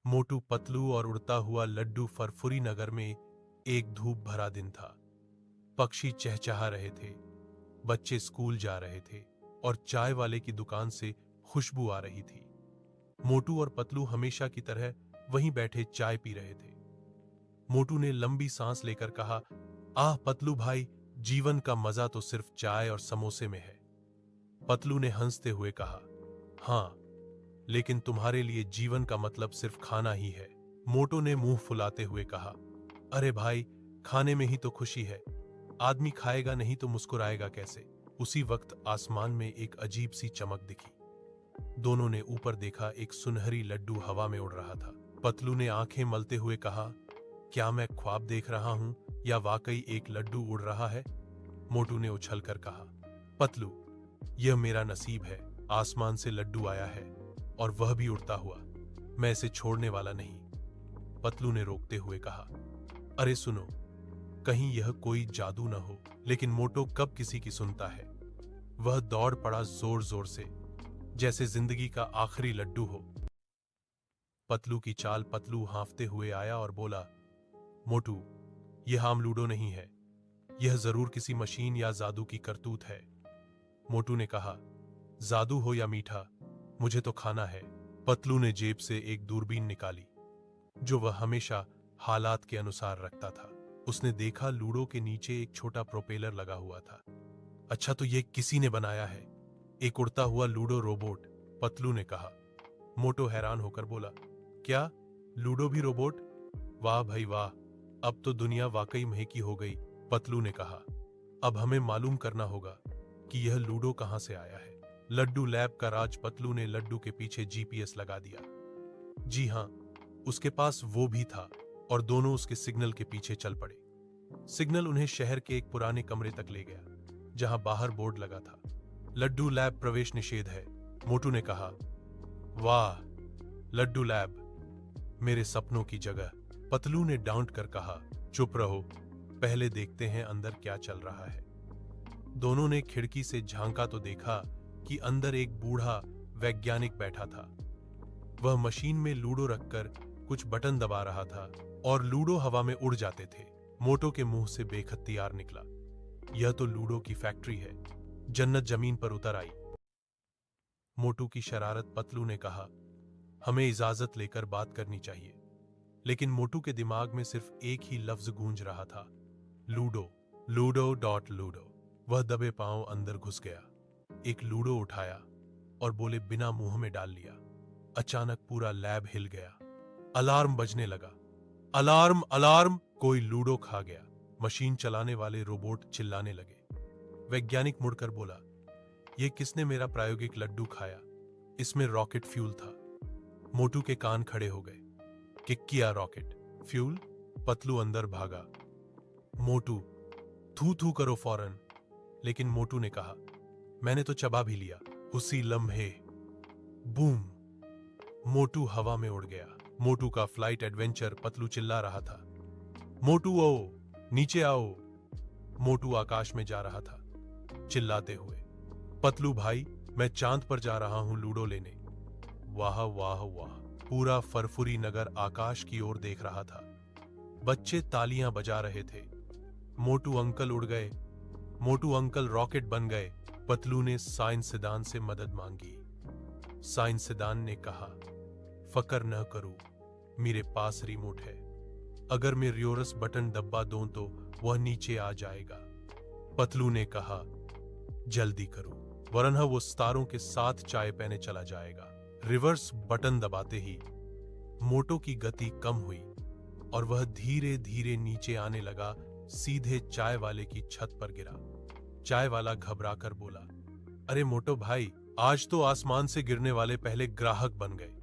मोटू पतलू और उड़ता हुआ लड्डू फरफुरी नगर में एक धूप भरा दिन था। पक्षी चहचहा रहे थे, बच्चे स्कूल जा रहे थे और चाय वाले की दुकान से खुशबू आ रही थी। मोटू और पतलू हमेशा की तरह वहीं बैठे चाय पी रहे थे। मोटू ने लंबी सांस लेकर कहा, आह पतलू भाई, जीवन का मजा तो सिर्फ चाय और समोसे में है। पतलू ने हंसते हुए कहा, हाँ, लेकिन तुम्हारे लिए जीवन का मतलब सिर्फ खाना ही है। मोटू ने मुंह फुलाते हुए कहा, अरे भाई, खाने में ही तो खुशी है। आदमी खाएगा नहीं तो मुस्कुराएगा कैसे। उसी वक्त आसमान में एक अजीब सी चमक दिखी। दोनों ने ऊपर देखा, एक सुनहरी लड्डू हवा में उड़ रहा था। पतलू ने आंखें मलते हुए कहा, क्या मैं ख्वाब देख रहा हूं या वाकई एक लड्डू उड़ रहा है? मोटू ने उछलकर कहा, पतलू, यह मेरा नसीब है। आसमान से लड्डू आया है और वह भी उड़ता हुआ। मैं इसे छोड़ने वाला नहीं। पतलू ने रोकते हुए कहा, अरे सुनो, कहीं यह कोई जादू न हो। लेकिन मोटू कब किसी की सुनता है। वह दौड़ पड़ा जोर जोर से, जैसे जिंदगी का आखिरी लड्डू हो। पतलू की चाल। पतलू हांफते हुए आया और बोला, मोटू, यह आम लूडो नहीं है। यह जरूर किसी मशीन या जादू की करतूत है। मोटू ने कहा, जादू हो या मीठा, मुझे तो खाना है। पतलू ने जेब से एक दूरबीन निकाली, जो वह हमेशा हालात के अनुसार रखता था। उसने देखा, लूडो के नीचे एक छोटा प्रोपेलर लगा हुआ था। अच्छा, तो यह किसी ने बनाया है, एक उड़ता हुआ लूडो रोबोट, पतलू ने कहा। मोटू हैरान होकर बोला, क्या, लूडो भी रोबोट? वाह भाई वाह, अब तो दुनिया वाकई महकी हो गई। पतलू ने कहा, अब हमें मालूम करना होगा कि यह लूडो कहां से आया है। लड्डू लैब का राज। पतलू ने लड्डू के पीछे जीपीएस लगा दिया। जी हां, उसके पास वो भी था और दोनों उसके सिग्नल के पीछे चल पड़े। सिग्नल उन्हें शहर के एक पुराने कमरे तक ले गया, जहां बाहर बोर्ड लगा था, लड्डू लैब प्रवेश निषेध है। मोटू ने कहा, वाह, लड्डू लैब, मेरे सपनों की जगह। पतलू ने डांट कर कहा, चुप रहो, पहले देखते हैं अंदर क्या चल रहा है। दोनों ने खिड़की से झांका तो देखा कि अंदर एक बूढ़ा वैज्ञानिक बैठा था। वह मशीन में लूडो रखकर कुछ बटन दबा रहा था और लूडो हवा में उड़ जाते थे। मोटू के मुंह से बेखतियार निकला, यह तो लूडो की फैक्ट्री है। जन्नत जमीन पर उतर आई। मोटू की शरारत। पतलू ने कहा, हमें इजाजत लेकर बात करनी चाहिए। लेकिन मोटू के दिमाग में सिर्फ एक ही लफ्ज गूंज रहा था, लूडो, लूडो डॉट लूडो। वह दबे पांव अंदर घुस गया, एक लूडो उठाया और बोले बिना मुंह में डाल लिया। अचानक पूरा लैब हिल गया। अलार्म बजने लगा, अलार्म अलार्म। कोई लूडो खा गया। मशीन चलाने वाले रोबोट चिल्लाने लगे। वैज्ञानिक मुड़कर बोला, यह किसने मेरा प्रायोगिक लड्डू खाया? इसमें रॉकेट फ्यूल था। मोटू के कान खड़े हो गए। किक किया रॉकेट फ्यूल? पतलू अंदर भागा। मोटू, थू थू करो फौरन। लेकिन मोटू ने कहा, मैंने तो चबा भी लिया। उसी लम्हे बूम, मोटू हवा में उड़ गया। मोटू का फ्लाइट एडवेंचर। पतलू चिल्ला रहा था, मोटू आओ, नीचे आओ। मोटू आकाश में जा रहा था, चिल्लाते हुए, पतलू भाई, मैं चांद पर जा रहा हूं लूडो लेने। वाह वाह वाह। पूरा फरफुरी नगर आकाश की ओर देख रहा था। बच्चे तालियां बजा रहे थे। मोटू अंकल उड़ गए, मोटू अंकल रॉकेट बन गए। पतलू ने साइंसदान से मदद मांगी। साइंसदान ने कहा, फकर न करूं, मेरे पास रिमोट है। अगर मैं रियोरस बटन दबा दूं तो वह नीचे आ जाएगा। पतलू ने कहा, जल्दी करो, वरना वो सितारों के साथ चाय पीने चला जाएगा। रिवर्स बटन दबाते ही मोटू की गति कम हुई और वह धीरे धीरे नीचे आने लगा, सीधे चाय वाले की छत पर गिरा। चाय वाला घबराकर बोला, अरे मोटू भाई, आज तो आसमान से गिरने वाले पहले ग्राहक बन गए।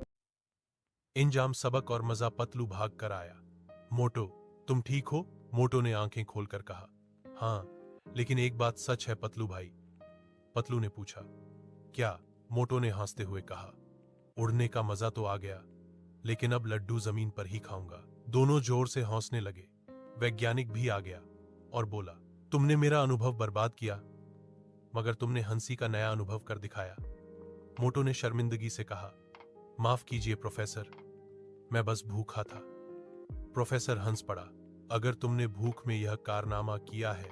इंजाम सबक और मजा। पतलू भाग कर आया। मोटू, तुम ठीक हो? मोटू ने आंखें खोलकर कहा, हाँ, लेकिन एक बात सच है पतलू भाई। पतलू ने पूछा, क्या? मोटू ने हंसते हुए कहा, उड़ने का मजा तो आ गया, लेकिन अब लड्डू जमीन पर ही खाऊंगा। दोनों जोर से हंसने लगे। वैज्ञानिक भी आ गया और बोला, तुमने मेरा अनुभव बर्बाद किया, मगर तुमने हंसी का नया अनुभव कर दिखाया। मोटू ने शर्मिंदगी से कहा, माफ कीजिए प्रोफेसर, मैं बस भूखा था। प्रोफेसर हंस पड़ा। अगर तुमने भूख में यह कारनामा किया है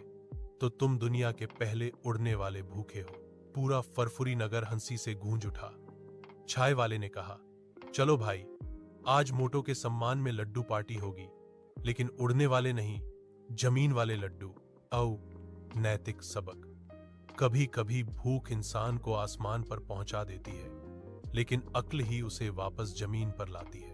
तो तुम दुनिया के पहले उड़ने वाले भूखे हो। पूरा फरफुरी नगर हंसी से गूंज उठा। चाय वाले ने कहा, चलो भाई, आज मोटो के सम्मान में लड्डू पार्टी होगी, लेकिन उड़ने वाले नहीं, जमीन वाले लड्डू। आओ, नैतिक सबक। कभी कभी भूख इंसान को आसमान पर पहुंचा देती है, लेकिन अक्ल ही उसे वापस जमीन पर लाती है।